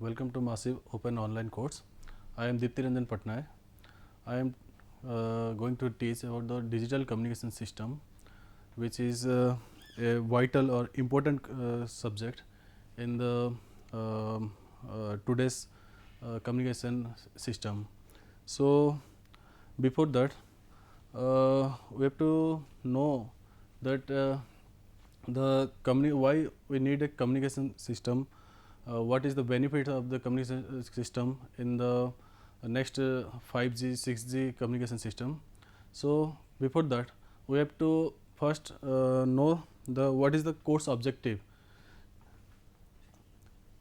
Welcome to Massive Open Online Course. I am Dipti Ranjan Patnaik. I am going to teach about the digital communication system, which is a vital or important subject in the today's communication system. So, before that, we have to know that why we need a communication system, what is the benefit of the communication system in the next 5G, 6G communication system. So, before that we have to first know the what is the course objective.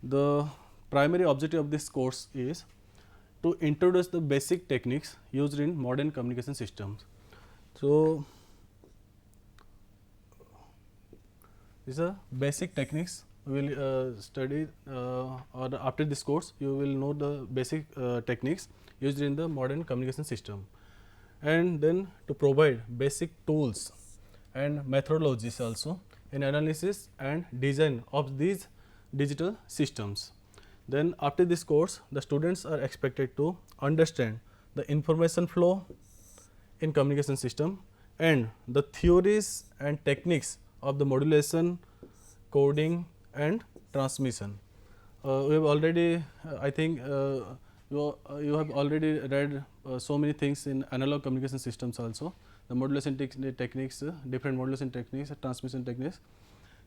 The primary objective of this course is to introduce the basic techniques used in modern communication systems. So, these are basic techniques we will study, or after this course you will know the basic techniques used in the modern communication system, and then to provide basic tools and methodologies also in analysis and design of these digital systems. Then after this course the students are expected to understand the information flow in communication system and the theories and techniques of the modulation, coding and transmission. We have already, I think you have already read so many things in analog communication systems also, the modulation techniques, different modulation techniques, transmission techniques.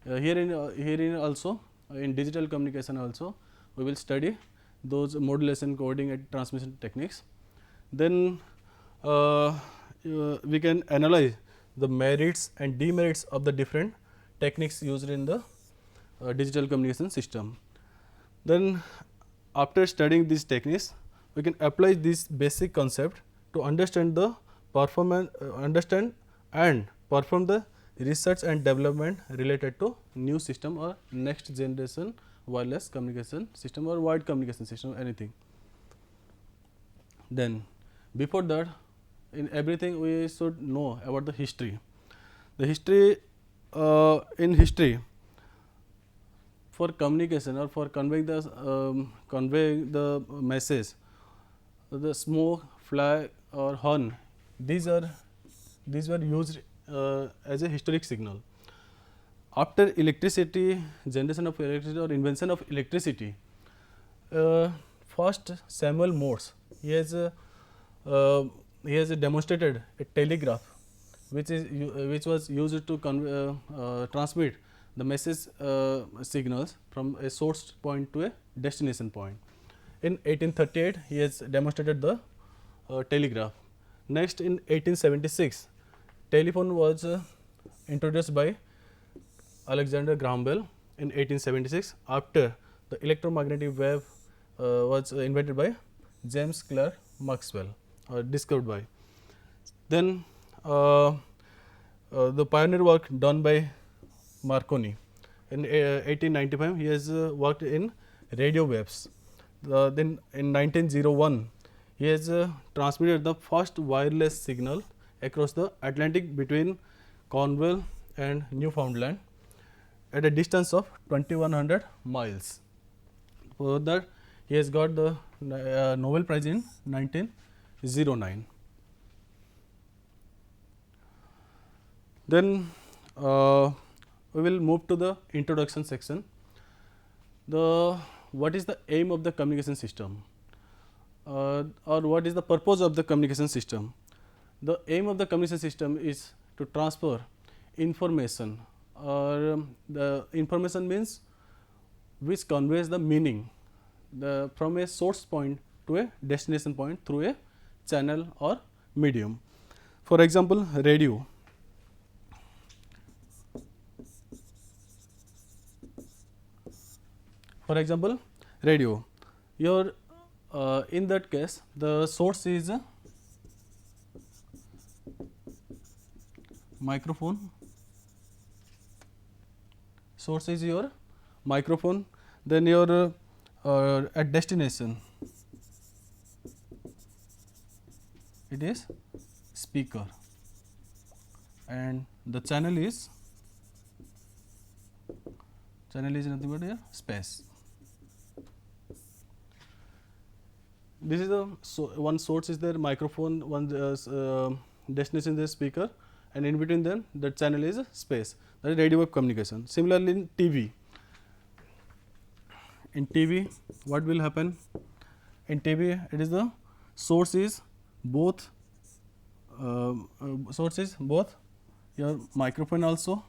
Herein also in digital communication also we will study those modulation, coding and transmission techniques. Then we can analyze the merits and demerits of the different techniques used in the digital communication system. Then after studying these techniques we can apply this basic concept to understand the performance, understand and perform the research and development related to new system or next generation wireless communication system or wired communication system, anything. Then before that, in everything we should know about the history. The history, in history, for communication or for conveying the message, the smoke, flag or horn, these were used as a historic signal. After electricity, generation of electricity or invention of electricity, first Samuel Morse, he has demonstrated a telegraph which was used to transmit the message signals from a source point to a destination point. In 1838 he has demonstrated the telegraph. Next in 1876 telephone was introduced by Alexander Graham Bell in 1876, after the electromagnetic wave was invented by James Clerk Maxwell, discovered by. Then the pioneer work done by Marconi in 1895, he has worked in radio waves. Then in 1901 he has transmitted the first wireless signal across the Atlantic between Cornwall and Newfoundland at a distance of 2100 miles. For that he has got the Nobel Prize in 1909. Then we will move to the introduction section. What is the aim of the communication system, or what is the purpose of the communication system? The aim of the communication system is to transfer information, or the information means which conveys the meaning from a source point to a destination point through a channel or medium. For example, radio. For example, radio. Your in that case, the source is a microphone. Source is your microphone. Then your at destination, it is speaker, and the channel is nothing but a space. this is the one source is there, microphone, one destination is the speaker, and in between them the channel is space, that is radio wave communication. Similarly in TV, what will happen? In TV it is the source is both your microphone also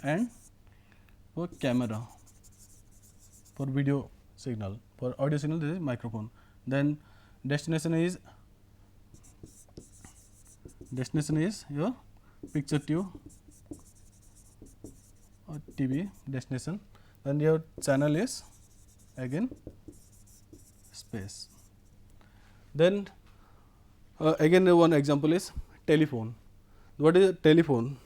and for camera, for video signal, for audio signal this is microphone. Then destination is your picture tube or TV destination. Then your channel is again space. Then again one example is telephone. What is a telephone?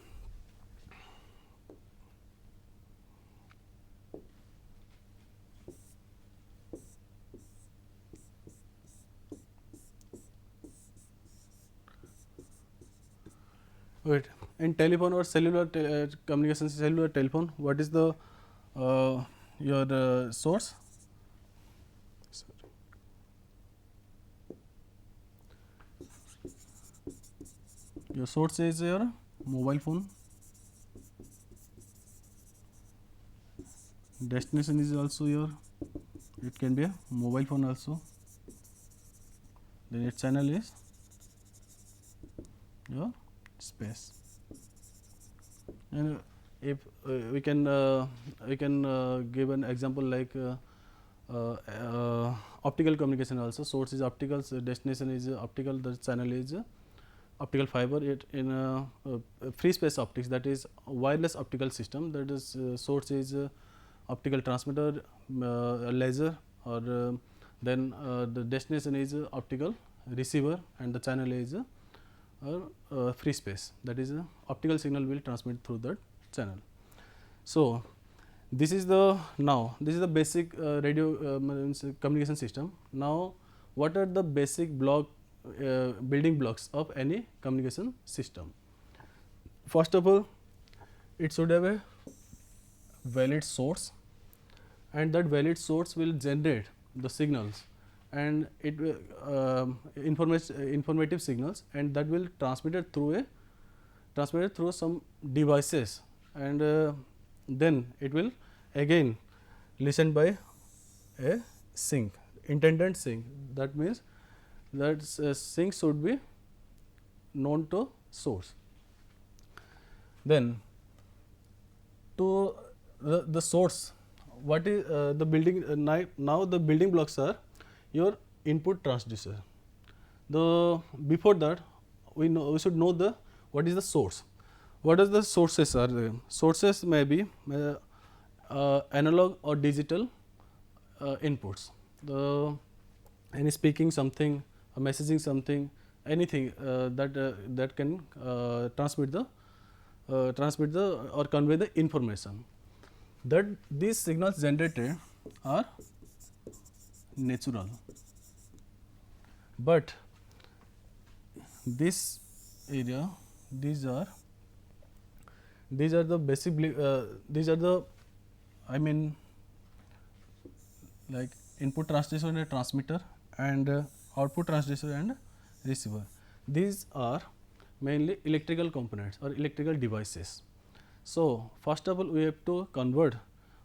Wait, in telephone or cellular communication, cellular telephone, what is the your source? Your source is your mobile phone. Destination is also your, it can be a mobile phone also. Then your channel is your space. And if we can give an example like optical communication also. Source is optical, so destination is optical, the channel is optical fiber. It in free space optics, that is wireless optical system, that is source is optical transmitter, laser, or then the destination is optical receiver, and the channel is free space, that is optical signal will transmit through that channel. So this is the basic radio communication system. Now what are the basic building blocks of any communication system? First of all, it should have a valid source, and that valid source will generate the signals, and it informative signals, and that will transmitted through some devices, and then it will again listened by a sink, intended sink. That means that sink should be known to source. Then to the source, what is the building now the building blocks are your input transducer. Before that we should know what is the source. What is the sources are there? Sources may be analog or digital inputs. Any speaking something, messaging something, anything that can transmit or convey the information. That these signals generated are natural, but this area, these are the basic these are the, I mean, like input transducer and a transmitter, and output transducer and receiver. These are mainly electrical components or electrical devices. So first of all we have to convert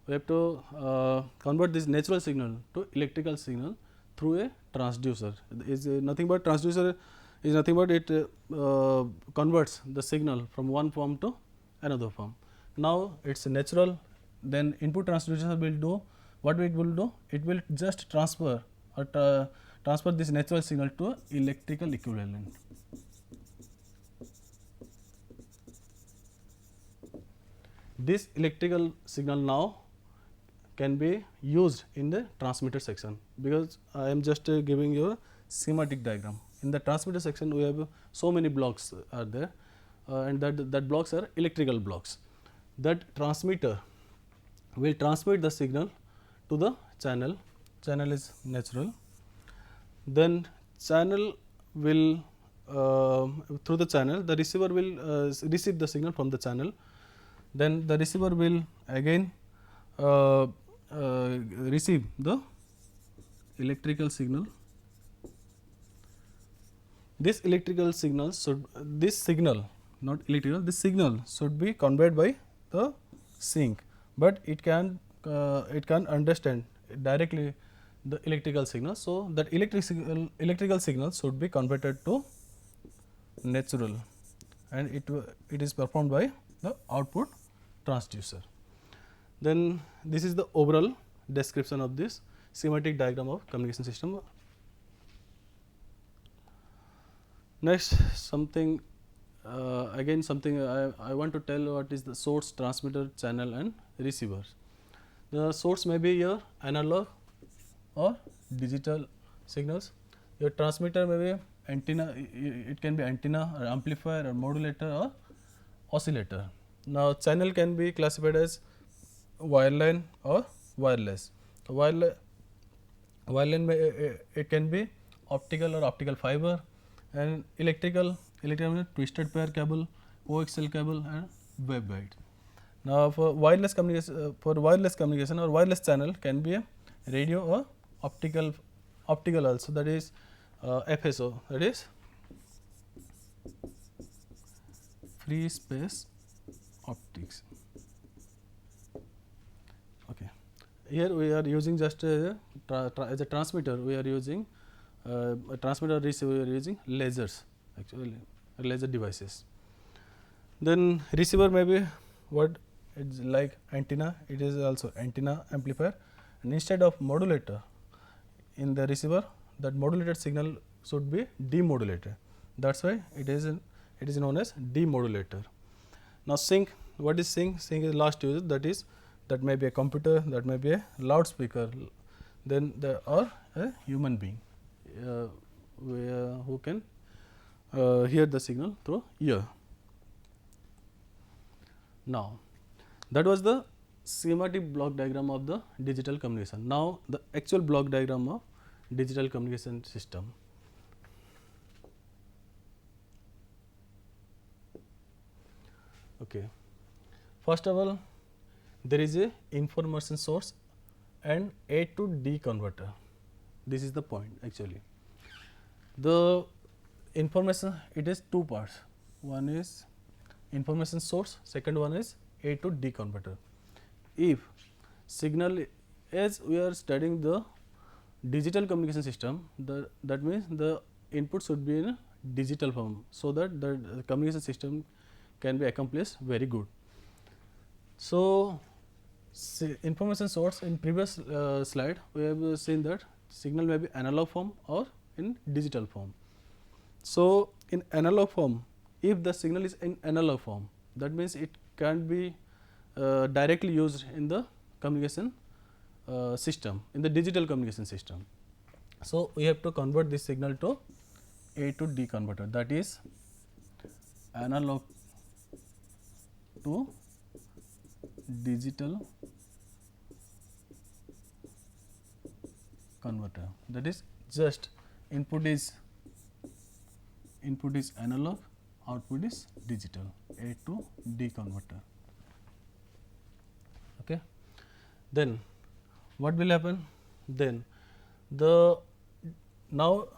this natural signal to electrical signal through a transducer. Is nothing but transducer is nothing but it converts the signal from one form to another form. Now it's natural. Then input transducer will do what it will do. It will just transfer this natural signal to electrical equivalent. This electrical signal now can be used in the transmitter section, because I am just giving you a schematic diagram. In the transmitter section we have so many blocks are there, and that blocks are electrical blocks. That transmitter will transmit the signal to the channel. Channel is natural. Then channel will through the channel the receiver will receive the signal from the channel. Then the receiver will again receive the electrical signal. This electrical signal should this signal not electrical this signal should be conveyed by the sink, but it can understand directly the electrical signal. So, that electrical signal should be converted to natural, and it is performed by the output transducer. Then this is the overall description of this schematic diagram of communication system. Next, something again something I want to tell what is the source, transmitter, channel and receivers. The source may be your analog or digital signals. Your transmitter may be antenna, it can be antenna or amplifier or modulator or oscillator. Now, channel can be classified as wireline or wireless. Wireline it can be optical or optical fiber, and electrical twisted pair cable, coaxial cable and waveguide. Now, for wireless communication or wireless channel can be a radio or optical also, that is FSO, that is free space optics. Okay. Here we are using just as a transmitter, we are using a transmitter receiver, we are using lasers, actually laser devices. Then receiver may be what it's like antenna, it is also antenna amplifier, and instead of modulator in the receiver, that modulated signal should be demodulated. That is why it is known as demodulator. Now, sink, what is sink? Sink is last used, that may be a computer, that may be a loudspeaker, then or a human being who can hear the signal through ear. Now, that was the schematic block diagram of the digital communication. Now, the actual block diagram of digital communication system. Okay. First of all, there is a information source and A to D converter. This is the point actually. The information, it is two parts. One is information source, second one is A to D converter. If signal, as we are studying the digital communication system, that means the input should be in a digital form, so that the communication system can be accomplished very good. So, information source, in previous slide we have seen that signal may be analog form or in digital form. So, in analog form, if the signal is in analog form, that means it can be directly used in the communication system, in the digital communication system. So, we have to convert this signal to A to D converter, that is analog to digital converter, that is just input is analog, output is digital, A to D converter. Okay. Then what will happen? Then now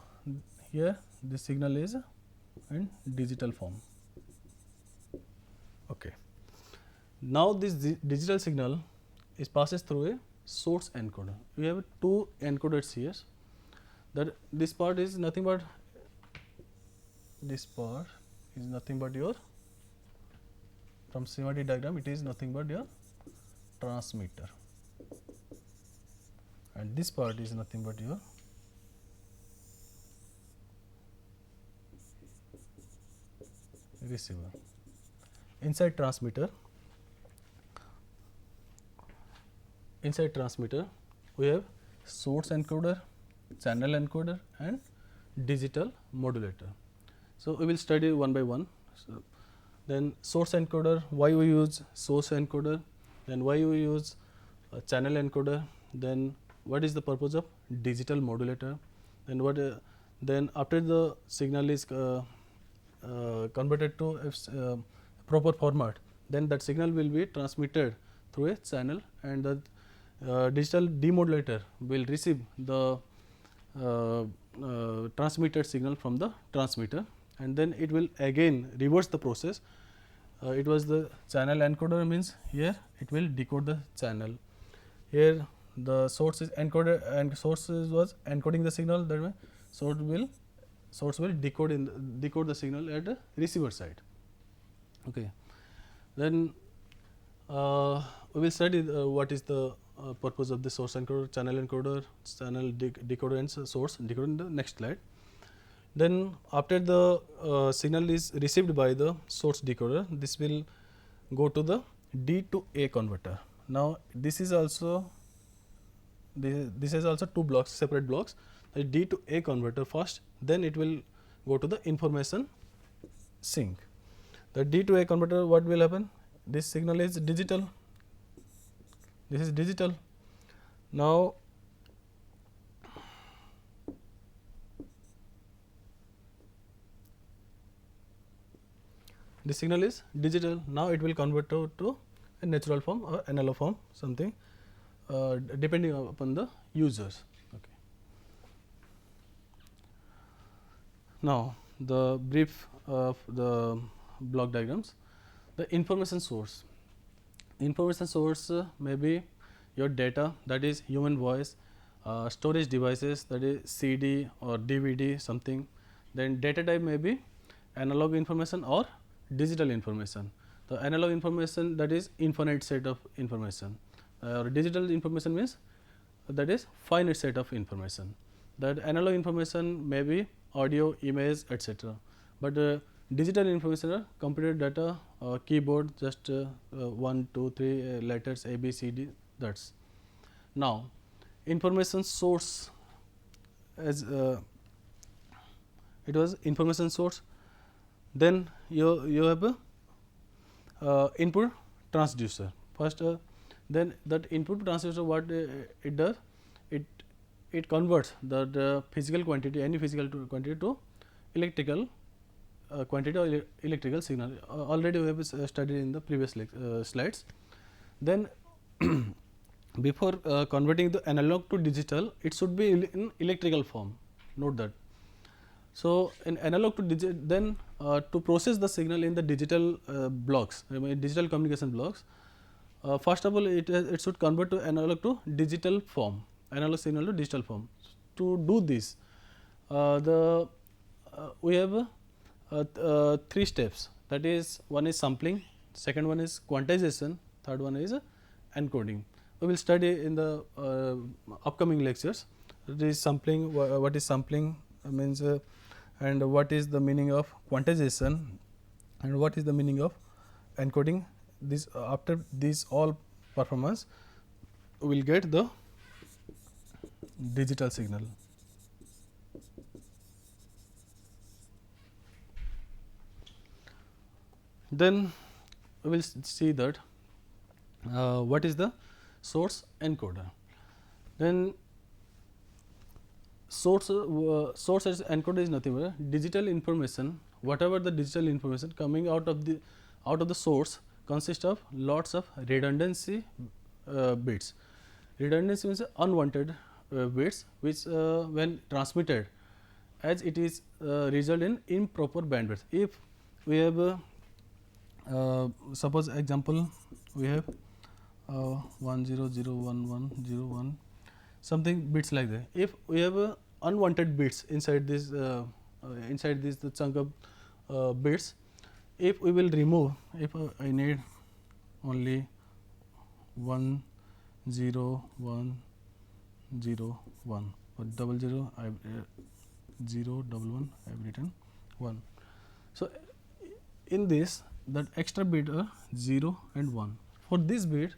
here this signal is in digital form. Okay. Now this digital signal is passes through a source encoder. We have two encoders here. That this part is nothing but your, from schematic diagram, it is nothing but your transmitter, and this part is nothing but your receiver. Inside transmitter we have source encoder, channel encoder and digital modulator. So, we will study one by one. So, then source encoder, why we use source encoder, then why we use channel encoder, then what is the purpose of digital modulator, then then after the signal is converted to a proper format, then that signal will be transmitted through a channel, and digital demodulator will receive the transmitted signal from the transmitter, and then it will again reverse the process. It was the channel encoder, means here it will decode the channel. Here the source is encoded and source was encoding the signal, that way source will decode the signal at the receiver side. Okay. Then we will study what is the purpose of the source encoder, channel decoder and source decoder in the next slide. Then after the signal is received by the source decoder, this will go to the D to A converter. Now this is also two blocks, separate blocks. The D to A converter first, then it will go to the information sink. The D to A converter, what will happen? This signal is digital. This is digital. Now the signal is digital. Now it will convert to a natural form or analog form, something depending upon the users. Okay. Now the brief of the block diagrams. The information source. Information source may be your data, that is human voice, storage devices, that is CD or DVD something. Then data type may be analog information or digital information. The analog information, that is infinite set of information. Digital information means that is finite set of information. That analog information may be audio, image, etc. But digital information are computer data, keyboard, just 1, 2, 3 letters A, B, C, D. That's now information source, as it was information source. Then you have a input transducer. First, then that input transducer, what it does, it converts the physical quantity, any physical quantity, to electrical quantity or electrical signal. Already we have studied in the previous slides. Then before converting the analog to digital, it should be in electrical form. Note that. So in analog to digital, then to process the signal in the digital blocks, digital communication blocks, first of all it should convert to analog to digital form, analog signal to digital form. To do this, we have 3 steps, that is, one is sampling, second one is quantization, third one is encoding. We will study in the upcoming lectures. This sampling, what is sampling means, and what is the meaning of quantization, and what is the meaning of encoding. This after these all performance, we will get the digital signal. Then we will see that what is the source encoder. Then source as encoder is nothing but digital information. Whatever the digital information coming out of the source consists of lots of redundancy bits. Redundancy means unwanted bits, which when transmitted, as it is result in improper bandwidth. If we have suppose example, we have 1001101 something bits like that. If we have unwanted bits inside this the chunk of bits, if we will remove, if I need only 10101 or 00 I have 011 I have written 1. So in this, that extra bit are 0 and 1. For this bit,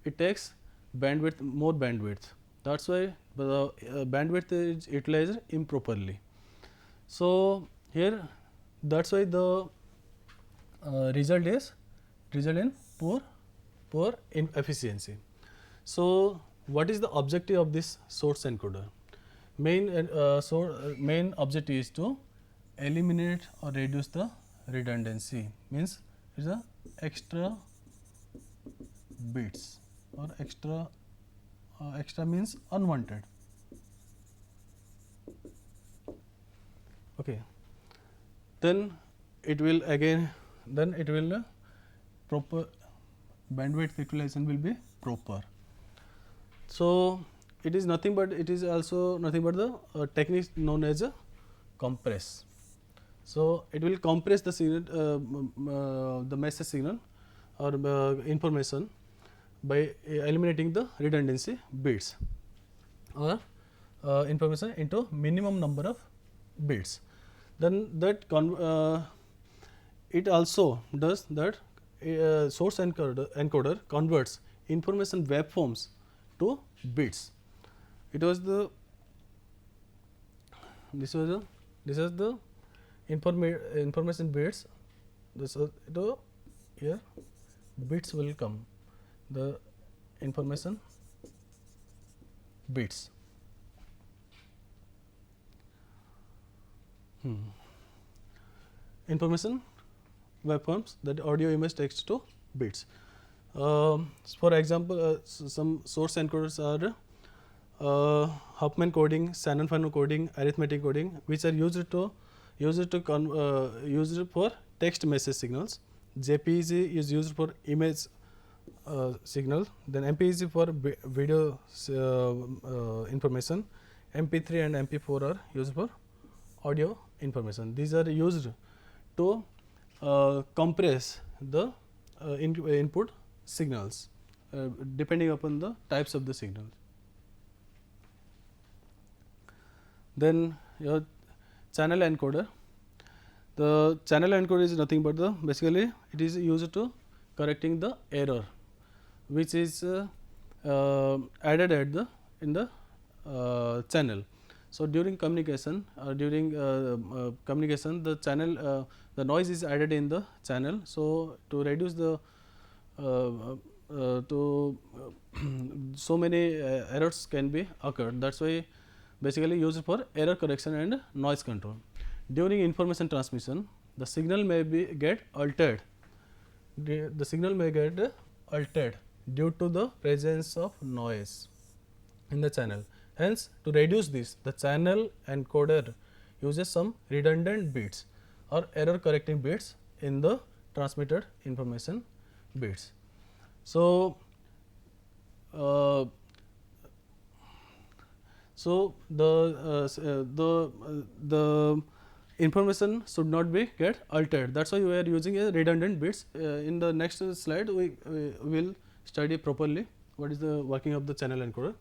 it takes bandwidth, more bandwidth. That's why the bandwidth is utilized improperly. So here, that's why the result in poor efficiency. So what is the objective of this source encoder? Main objective is to eliminate or reduce the redundancy, means is the extra bits or extra extra means unwanted. Okay. Then it will again, then it will proper bandwidth utilization will be proper. So it is nothing but, it is also nothing but the technique known as a compress. So it will compress the signal, the message signal or information by eliminating the redundancy bits or information into minimum number of bits. Then that it also does that source encoder converts information waveforms to bits. It was the this is the information bits. This is the here bits will come, the information bits. Information waveforms, that audio image text to bits. For example, some source encoders are Huffman coding, Shannon-Fano coding, arithmetic coding, which are used for text message signals. JPEG is used for image signal. Then MPEG for video information. MP3 and MP4 are used for audio information. These are used to compress the input signals depending upon the types of the signals. Then your channel encoder. The channel encoder is nothing but the basically it is used to correcting the error which is added at the in the channel. So during communication, the channel the noise is added in the channel. So to reduce the so many errors can be occurred. That's why basically used for error correction and noise control. During information transmission, the signal may get altered. The signal may get altered due to the presence of noise in the channel. Hence, to reduce this, the channel encoder uses some redundant bits or error correcting bits in the transmitted information bits. So, the information should not be get altered. That's why we are using a redundant bits. In the next slide, we will study properly what is the working of the channel encoder.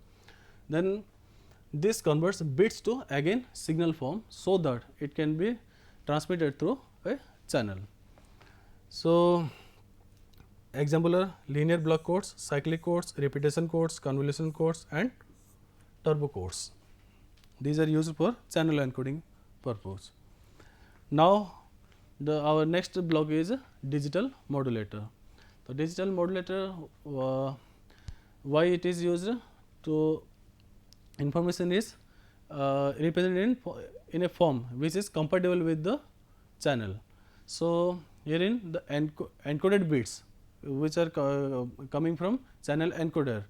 Then this converts bits to again signal form so that it can be transmitted through a channel. So, example are linear block codes, cyclic codes, repetition codes, convolution codes and turbo codes. These are used for channel encoding purpose. Now, our next block is digital modulator. The digital modulator, why it is used? To information is represented in a form which is compatible with the channel. So, herein the encoded bits which are coming from channel encoder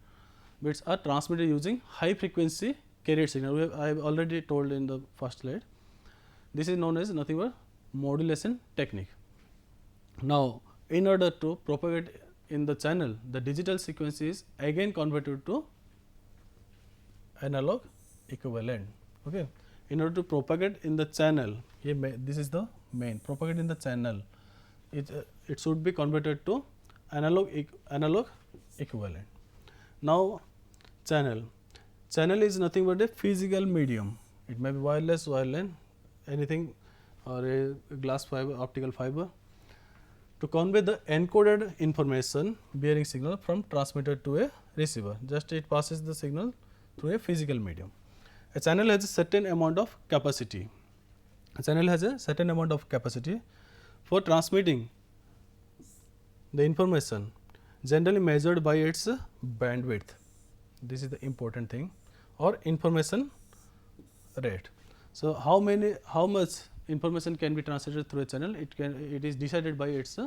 bits are transmitted using high frequency carrier signal. I have already told in the first slide. This is known as nothing but modulation technique. Now, in order to propagate in the channel, the digital sequence is again converted to analog equivalent. Okay. In order to propagate in the channel, here this is the main propagate in the channel. It should be converted to analog equivalent. Now, channel is nothing but a physical medium. It may be wireless, wireline, anything, or a glass fiber, optical fiber, to convey the encoded information bearing signal from transmitter to a receiver. Just it passes the signal through a physical medium. A channel has a certain amount of capacity. A channel has a certain amount of capacity for transmitting the information, generally measured by its bandwidth. This is the important thing, or information rate. So, how much information can be transmitted through a channel? It is decided by its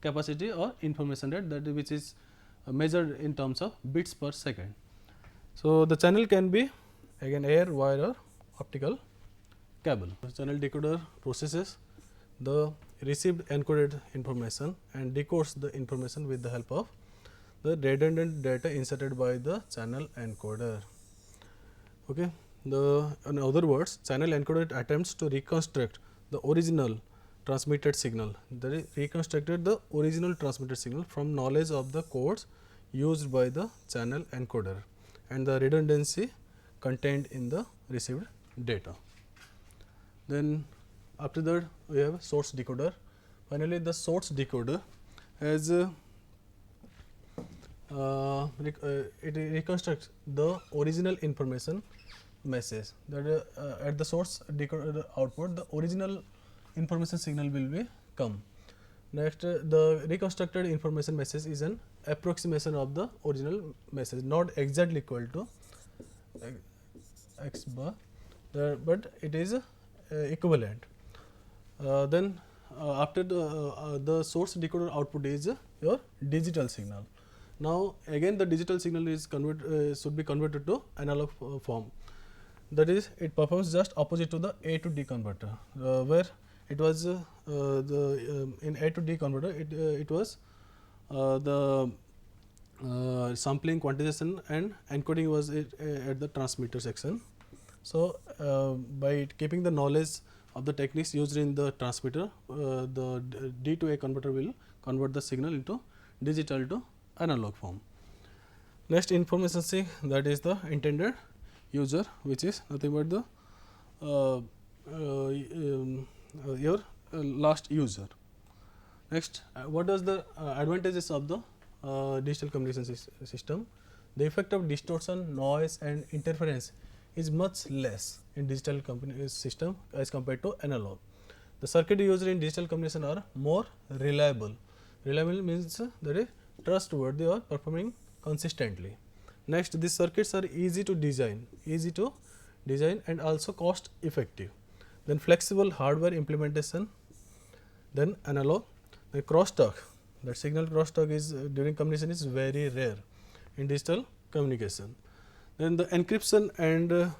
capacity or information rate, that which is measured in terms of bits per second. So, the channel can be again air, wire or optical cable. The channel decoder processes the received encoded information and decodes the information with the help of the redundant data inserted by the channel encoder. Okay. In other words, channel encoder attempts to reconstruct the original transmitted signal, that is reconstructed the original transmitted signal from knowledge of the codes used by the channel encoder and the redundancy contained in the received data. Then after that we have source decoder. Finally, the source decoder has it reconstructs the original information message, that at the source decoder output the original information signal will be come. Next, the reconstructed information message is an approximation of the original message, not exactly equal to x bar, but it is equivalent. Then after the source decoder output is your digital signal. Now again the digital signal is should be converted to analog form, that is it performs just opposite to the A to D converter, where it was in A to D converter it was the sampling, quantization and encoding was at the transmitter section. So, by keeping the knowledge of the techniques used in the transmitter, the D to A converter will convert the signal into digital to analog form. Next, information sink, that is the intended user, which is nothing but the your last user. Next, what is the advantages of the digital communication system? The effect of distortion, noise and interference is much less in digital system as compared to analog. The circuit used in digital communication are more reliable. Reliable means that is trustworthy or performing consistently. Next, these circuits are easy to design and also cost effective. Then flexible hardware implementation. Then analog. The crosstalk, that signal crosstalk is during communication is very rare in digital communication. Then the encryption and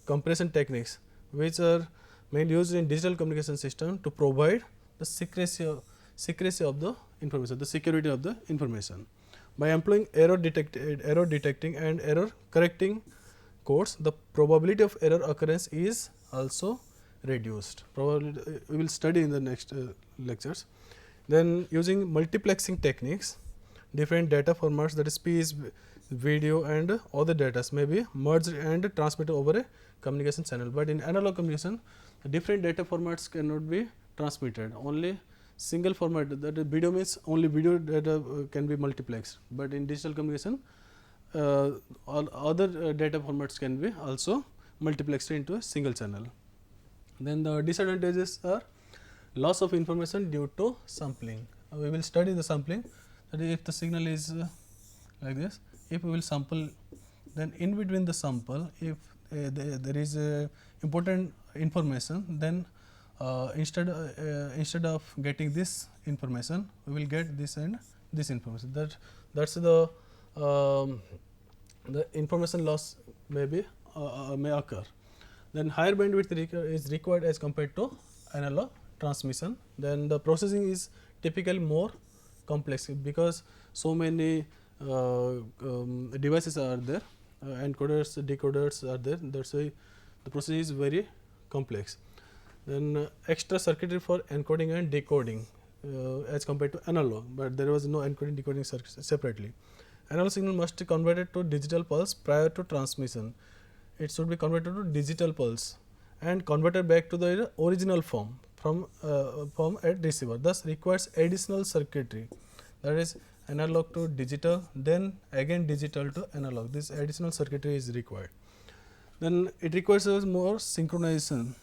compression techniques, which are mainly used in digital communication system to provide the secrecy of the information, the security of the information. By employing error detecting and error correcting codes, the probability of error occurrence is also reduced. Probably we will study in the next lectures. Then using multiplexing techniques, different data formats, that is speech, video and other data may be merged and transmitted over a communication channel. But in analog communication, different data formats cannot be transmitted, only single format, that is video means only video data can be multiplexed, but in digital communication all other data formats can be also multiplexed into a single channel. Then the disadvantages are loss of information due to sampling. We will study the sampling, that is if the signal is like this, if we will sample, then in between the sample if there is important information, then instead of getting this information we will get this and this information, that's the information loss may occur. Then higher bandwidth is required as compared to analog transmission. Then the processing is typically more complex because so many devices are there, encoders, decoders are there, that's why the process is very complex. Then extra circuitry for encoding and decoding as compared to analog, but there was no encoding decoding circuits separately. Analog signal must be converted to digital pulse prior to transmission. It should be converted to digital pulse and converted back to the original form from at receiver. Thus, requires additional circuitry, that is analog to digital, then again digital to analog. This additional circuitry is required. Then it requires more synchronization.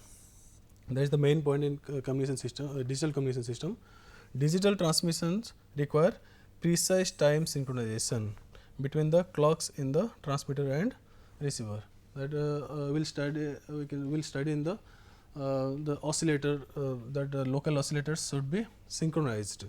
That is the main point in communication system, digital communication system. Digital transmissions require precise time synchronization between the clocks in the transmitter and receiver. That we'll study in the oscillator, that local oscillators should be synchronized.